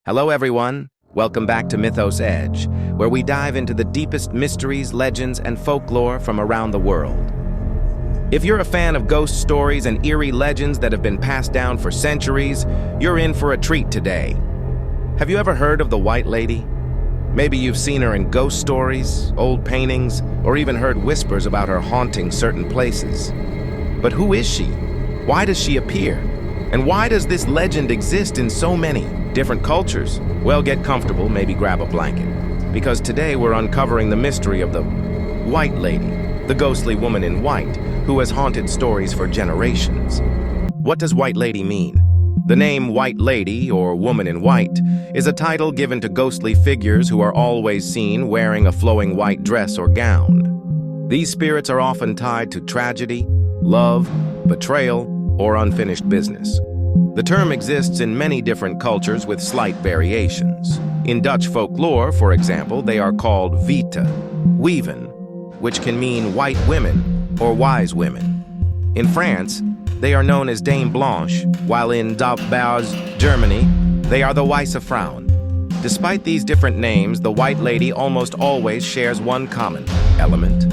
Hello everyone, welcome back to MythosEdge, where we dive into the deepest mysteries, legends, and folklore from around the world. If you're a fan of ghost stories and eerie legends that have been passed down for centuries, you're in for a treat today. Have you ever heard of the White Lady? Maybe you've seen her in ghost stories, old paintings, or even heard whispers about her haunting certain places. But who is she? Why does she appear? And why does this legend exist in so many different cultures? Well, get comfortable, maybe grab a blanket, because today we're uncovering the mystery of the White Lady, the ghostly woman in white who has haunted stories for generations. What does White Lady mean? The name White Lady, or Woman in White, is a title given to ghostly figures who are always seen wearing a flowing white dress or gown. These spirits are often tied to tragedy, love, betrayal, or unfinished business. The term exists in many different cultures with slight variations. In Dutch folklore, for example, they are called Witte Wieven, which can mean white women or wise women. In France, they are known as Dame Blanche, while in Bauhaus, Germany, they are the Weiße Frauen. Despite these different names, the White Lady almost always shares one common element.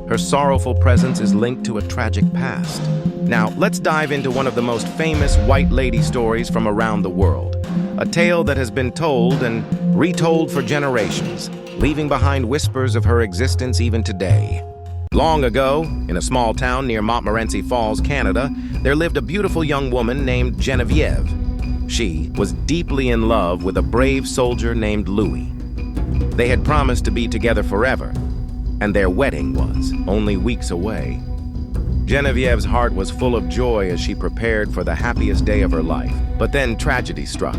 Her sorrowful presence is linked to a tragic past. Now, let's dive into one of the most famous White Lady stories from around the world. A tale that has been told and retold for generations, leaving behind whispers of her existence even today. Long ago, in a small town near Montmorency Falls, Canada, there lived a beautiful young woman named Genevieve. She was deeply in love with a brave soldier named Louis. They had promised to be together forever, and their wedding was only weeks away. Genevieve's heart was full of joy as she prepared for the happiest day of her life. But then tragedy struck.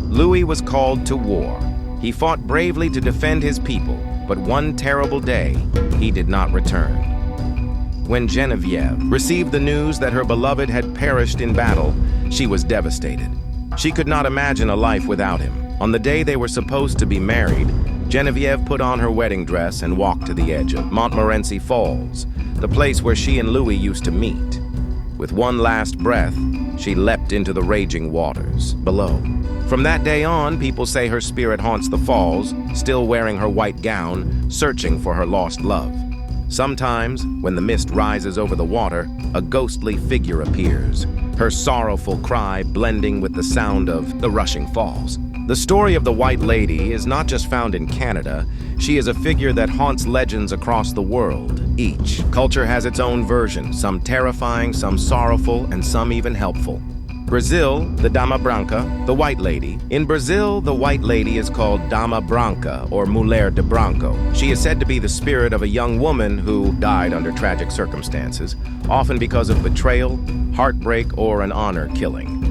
Louis was called to war. He fought bravely to defend his people, but one terrible day, he did not return. When Genevieve received the news that her beloved had perished in battle, she was devastated. She could not imagine a life without him. On the day they were supposed to be married, Genevieve put on her wedding dress and walked to the edge of Montmorency Falls, the place where she and Louis used to meet. With one last breath, she leapt into the raging waters below. From that day on, people say her spirit haunts the falls, still wearing her white gown, searching for her lost love. Sometimes, when the mist rises over the water, a ghostly figure appears, her sorrowful cry blending with the sound of the rushing falls. The story of the White Lady is not just found in Canada. She is a figure that haunts legends across the world. Each culture has its own version, some terrifying, some sorrowful, and some even helpful. Brazil, the Dama Branca, the White Lady. In Brazil, the White Lady is called Dama Branca, or Mulher de Branco. She is said to be the spirit of a young woman who died under tragic circumstances, often because of betrayal, heartbreak, or an honor killing.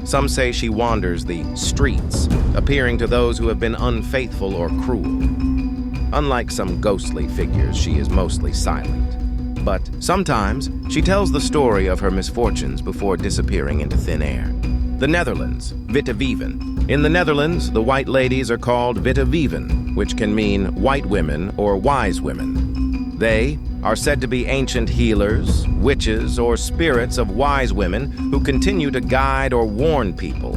Some say she wanders the streets, appearing to those who have been unfaithful or cruel. Unlike some ghostly figures, she is mostly silent. But sometimes, she tells the story of her misfortunes before disappearing into thin air. The Netherlands, Witte Wieven. In the Netherlands, the White Ladies are called Witte Wieven, which can mean white women or wise women. They are said to be ancient healers, witches, or spirits of wise women who continue to guide or warn people.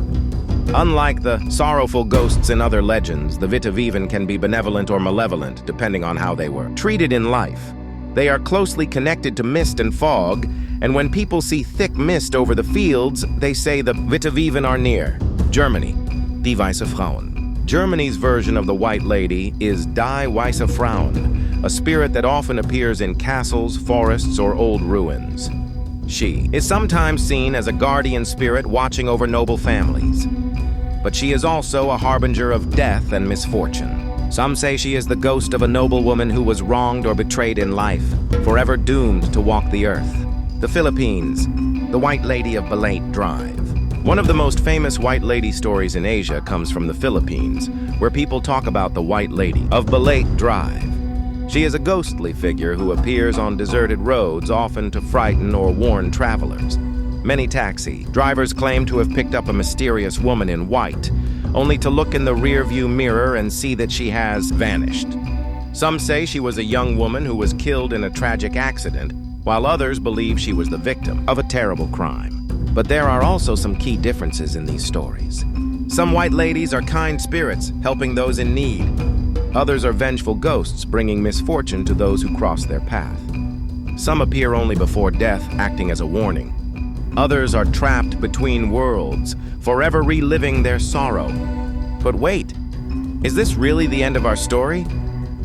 Unlike the sorrowful ghosts in other legends, the Witte Wieven can be benevolent or malevolent, depending on how they were treated in life. They are closely connected to mist and fog, and when people see thick mist over the fields, they say the Witte Wieven are near. Germany, die Weiße Frauen. Germany's version of the White Lady is die Weiße Frauen, a spirit that often appears in castles, forests, or old ruins. She is sometimes seen as a guardian spirit watching over noble families. But she is also a harbinger of death and misfortune. Some say she is the ghost of a noble woman who was wronged or betrayed in life, forever doomed to walk the earth. The Philippines, the White Lady of Balete Drive. One of the most famous White Lady stories in Asia comes from the Philippines, where people talk about the White Lady of Balete Drive. She is a ghostly figure who appears on deserted roads, often to frighten or warn travelers. Many taxi drivers claim to have picked up a mysterious woman in white, only to look in the rearview mirror and see that she has vanished. Some say she was a young woman who was killed in a tragic accident, while others believe she was the victim of a terrible crime. But there are also some key differences in these stories. Some white ladies are kind spirits, helping those in need. Others are vengeful ghosts, bringing misfortune to those who cross their path. Some appear only before death, acting as a warning. Others are trapped between worlds, forever reliving their sorrow. But wait, is this really the end of our story?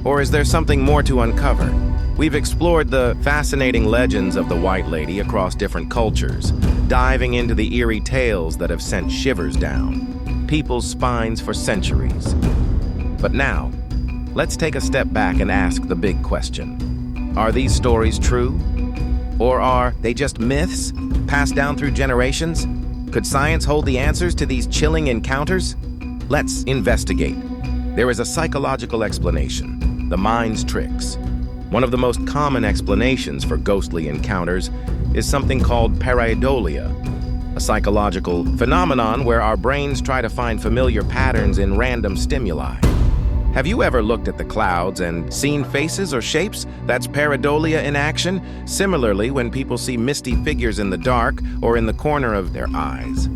Or is there something more to uncover? We've explored the fascinating legends of the White Lady across different cultures, diving into the eerie tales that have sent shivers down people's spines for centuries. But now, let's take a step back and ask the big question. Are these stories true? Or are they just myths passed down through generations? Could science hold the answers to these chilling encounters? Let's investigate. There is a psychological explanation: the mind's tricks. One of the most common explanations for ghostly encounters is something called pareidolia, a psychological phenomenon where our brains try to find familiar patterns in random stimuli. Have you ever looked at the clouds and seen faces or shapes? That's pareidolia in action. Similarly, when people see misty figures in the dark or in the corner of their eyes,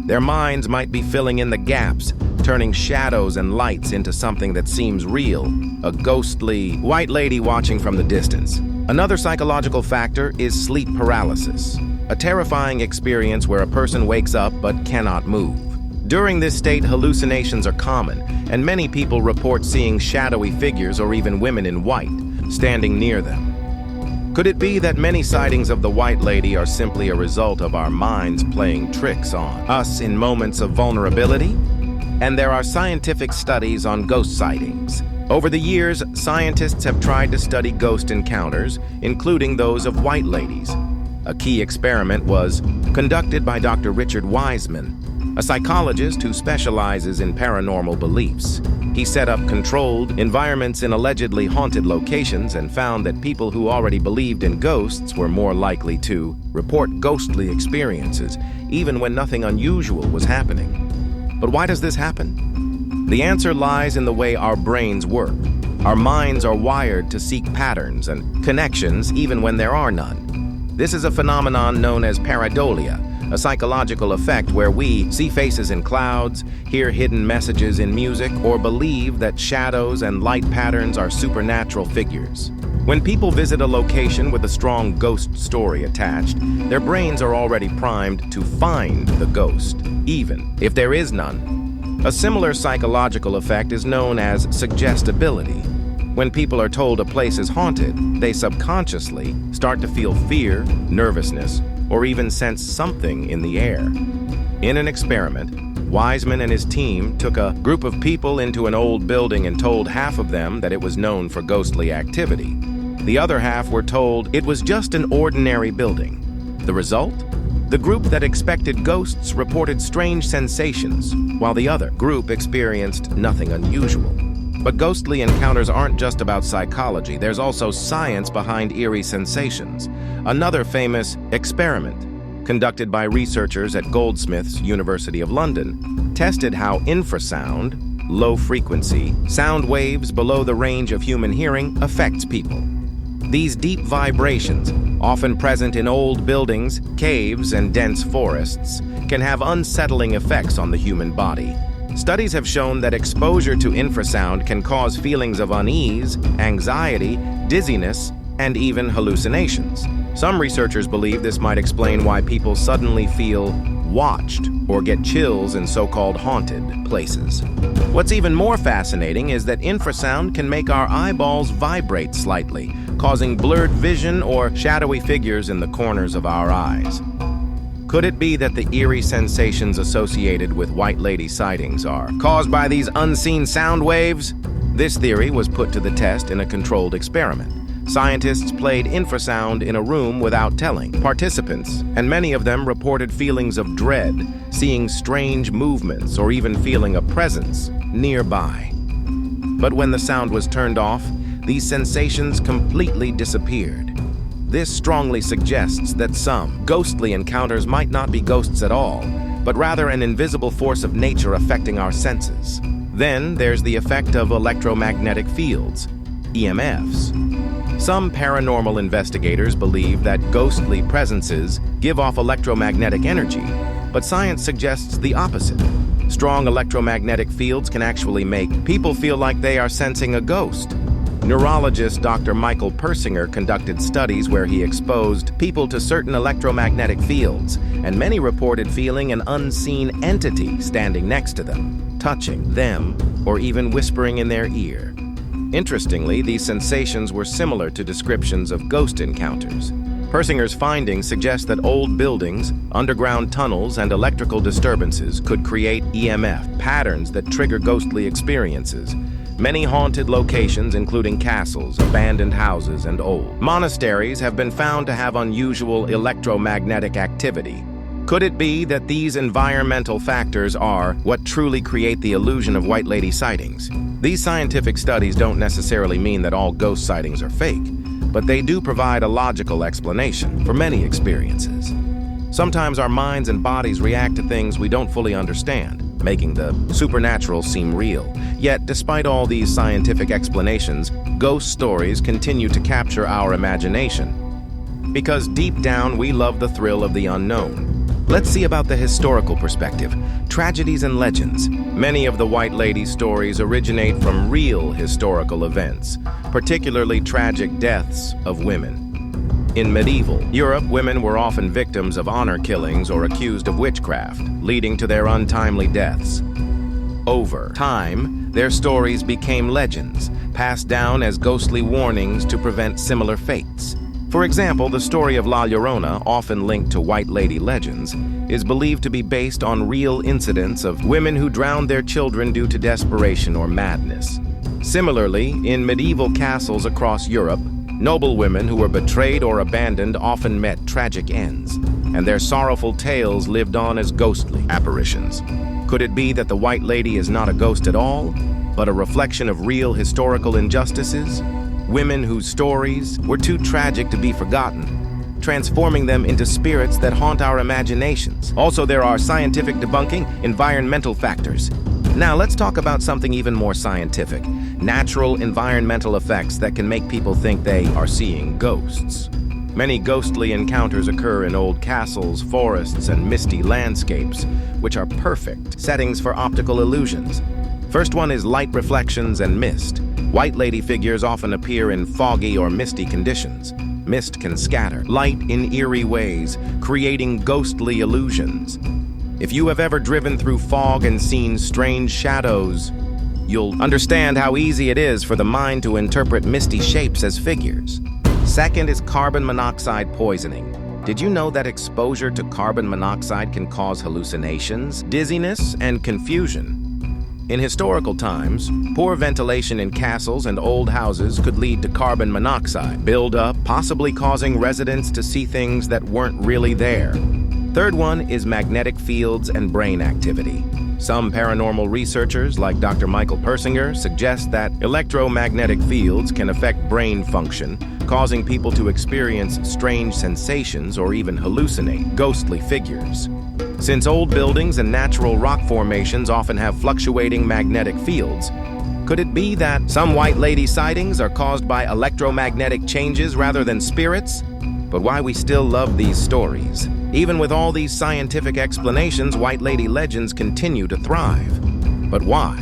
their minds might be filling in the gaps, turning shadows and lights into something that seems real, a ghostly white lady watching from the distance. Another psychological factor is sleep paralysis, a terrifying experience where a person wakes up but cannot move. During this state, hallucinations are common, and many people report seeing shadowy figures or even women in white standing near them. Could it be that many sightings of the White Lady are simply a result of our minds playing tricks on us in moments of vulnerability? And there are scientific studies on ghost sightings. Over the years, scientists have tried to study ghost encounters, including those of white ladies. A key experiment was conducted by Dr. Richard Wiseman, a psychologist who specializes in paranormal beliefs. He set up controlled environments in allegedly haunted locations and found that people who already believed in ghosts were more likely to report ghostly experiences, even when nothing unusual was happening. But why does this happen? The answer lies in the way our brains work. Our minds are wired to seek patterns and connections even when there are none. This is a phenomenon known as pareidolia, a psychological effect where we see faces in clouds, hear hidden messages in music, or believe that shadows and light patterns are supernatural figures. When people visit a location with a strong ghost story attached, their brains are already primed to find the ghost, even if there is none. A similar psychological effect is known as suggestibility. When people are told a place is haunted, they subconsciously start to feel fear, nervousness, or even sense something in the air. In an experiment, Wiseman and his team took a group of people into an old building and told half of them that it was known for ghostly activity. The other half were told it was just an ordinary building. The result? The group that expected ghosts reported strange sensations, while the other group experienced nothing unusual. But ghostly encounters aren't just about psychology. There's also science behind eerie sensations. Another famous experiment, conducted by researchers at Goldsmiths, University of London, tested how infrasound, low-frequency, sound waves below the range of human hearing affects people. These deep vibrations, often present in old buildings, caves, and dense forests, can have unsettling effects on the human body. Studies have shown that exposure to infrasound can cause feelings of unease, anxiety, dizziness, and even hallucinations. Some researchers believe this might explain why people suddenly feel watched or get chills in so-called haunted places. What's even more fascinating is that infrasound can make our eyeballs vibrate slightly, causing blurred vision or shadowy figures in the corners of our eyes. Could it be that the eerie sensations associated with White Lady sightings are caused by these unseen sound waves? This theory was put to the test in a controlled experiment. Scientists played infrasound in a room without telling participants, and many of them reported feelings of dread, seeing strange movements, or even feeling a presence nearby. But when the sound was turned off, these sensations completely disappeared. This strongly suggests that some ghostly encounters might not be ghosts at all, but rather an invisible force of nature affecting our senses. Then there's the effect of electromagnetic fields, EMFs. Some paranormal investigators believe that ghostly presences give off electromagnetic energy, but science suggests the opposite. Strong electromagnetic fields can actually make people feel like they are sensing a ghost. Neurologist Dr. Michael Persinger conducted studies where he exposed people to certain electromagnetic fields, and many reported feeling an unseen entity standing next to them, touching them, or even whispering in their ear. Interestingly, these sensations were similar to descriptions of ghost encounters. Persinger's findings suggest that old buildings, underground tunnels, and electrical disturbances could create EMF patterns that trigger ghostly experiences. Many haunted locations, including castles, abandoned houses, and old monasteries, have been found to have unusual electromagnetic activity. Could it be that these environmental factors are what truly create the illusion of white lady sightings? These scientific studies don't necessarily mean that all ghost sightings are fake, but they do provide a logical explanation for many experiences. Sometimes our minds and bodies react to things we don't fully understand, making the supernatural seem real. Yet, despite all these scientific explanations, ghost stories continue to capture our imagination. Because deep down, we love the thrill of the unknown. Let's see about the historical perspective. Tragedies and legends. Many of the White Lady stories originate from real historical events, particularly tragic deaths of women. In medieval Europe, women were often victims of honor killings or accused of witchcraft, leading to their untimely deaths. Over time, their stories became legends, passed down as ghostly warnings to prevent similar fates. For example, the story of La Llorona, often linked to White Lady legends, is believed to be based on real incidents of women who drowned their children due to desperation or madness. Similarly, in medieval castles across Europe, noble women who were betrayed or abandoned often met tragic ends, and their sorrowful tales lived on as ghostly apparitions. Could it be that the White Lady is not a ghost at all, but a reflection of real historical injustices? Women whose stories were too tragic to be forgotten, transforming them into spirits that haunt our imaginations. Also, there are scientific debunking, environmental factors. Now, let's talk about something even more scientific. Natural environmental effects that can make people think they are seeing ghosts. Many ghostly encounters occur in old castles, forests, and misty landscapes, which are perfect settings for optical illusions. First one is light reflections and mist. White lady figures often appear in foggy or misty conditions. Mist can scatter light in eerie ways, creating ghostly illusions. If you have ever driven through fog and seen strange shadows, you'll understand how easy it is for the mind to interpret misty shapes as figures. Second is carbon monoxide poisoning. Did you know that exposure to carbon monoxide can cause hallucinations, dizziness, and confusion? In historical times, poor ventilation in castles and old houses could lead to carbon monoxide buildup, possibly causing residents to see things that weren't really there. Third one is magnetic fields and brain activity. Some paranormal researchers, like Dr. Michael Persinger, suggest that electromagnetic fields can affect brain function, causing people to experience strange sensations or even hallucinate ghostly figures. Since old buildings and natural rock formations often have fluctuating magnetic fields, could it be that some White Lady sightings are caused by electromagnetic changes rather than spirits? But why we still love these stories. Even with all these scientific explanations, White Lady legends continue to thrive. But why?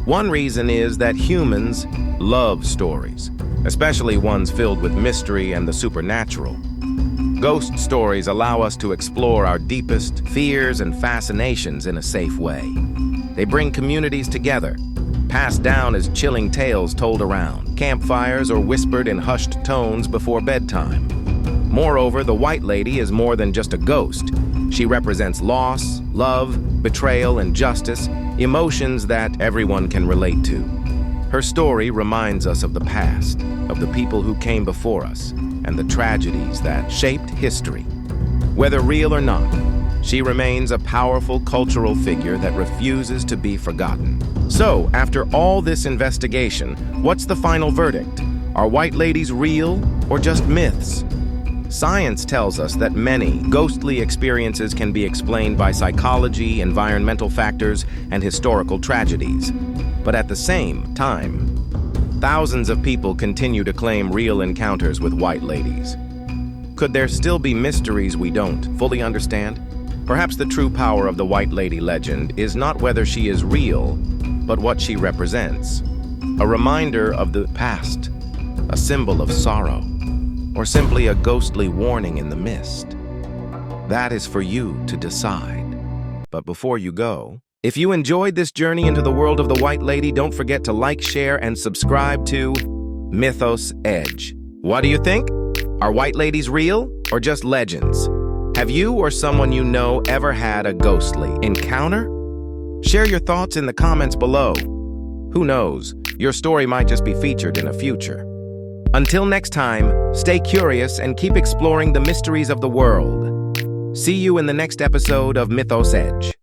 One reason is that humans love stories, especially ones filled with mystery and the supernatural. Ghost stories allow us to explore our deepest fears and fascinations in a safe way. They bring communities together, passed down as chilling tales told around campfires or whispered in hushed tones before bedtime. Moreover, the White Lady is more than just a ghost. She represents loss, love, betrayal, and justice, emotions that everyone can relate to. Her story reminds us of the past, of the people who came before us, and the tragedies that shaped history. Whether real or not, she remains a powerful cultural figure that refuses to be forgotten. So, after all this investigation, what's the final verdict? Are White Ladies real or just myths? Science tells us that many ghostly experiences can be explained by psychology, environmental factors, and historical tragedies. But at the same time, thousands of people continue to claim real encounters with White Ladies. Could there still be mysteries we don't fully understand? Perhaps the true power of the White Lady legend is not whether she is real, but what she represents. A reminder of the past, a symbol of sorrow, or simply a ghostly warning in the mist. That is for you to decide. But before you go, if you enjoyed this journey into the world of the White Lady, don't forget to like, share, and subscribe to MythosEdge. What do you think? Are White Ladies real or just legends? Have you or someone you know ever had a ghostly encounter? Share your thoughts in the comments below. Who knows, your story might just be featured in a future. Until next time, stay curious and keep exploring the mysteries of the world. See you in the next episode of MythosEdge.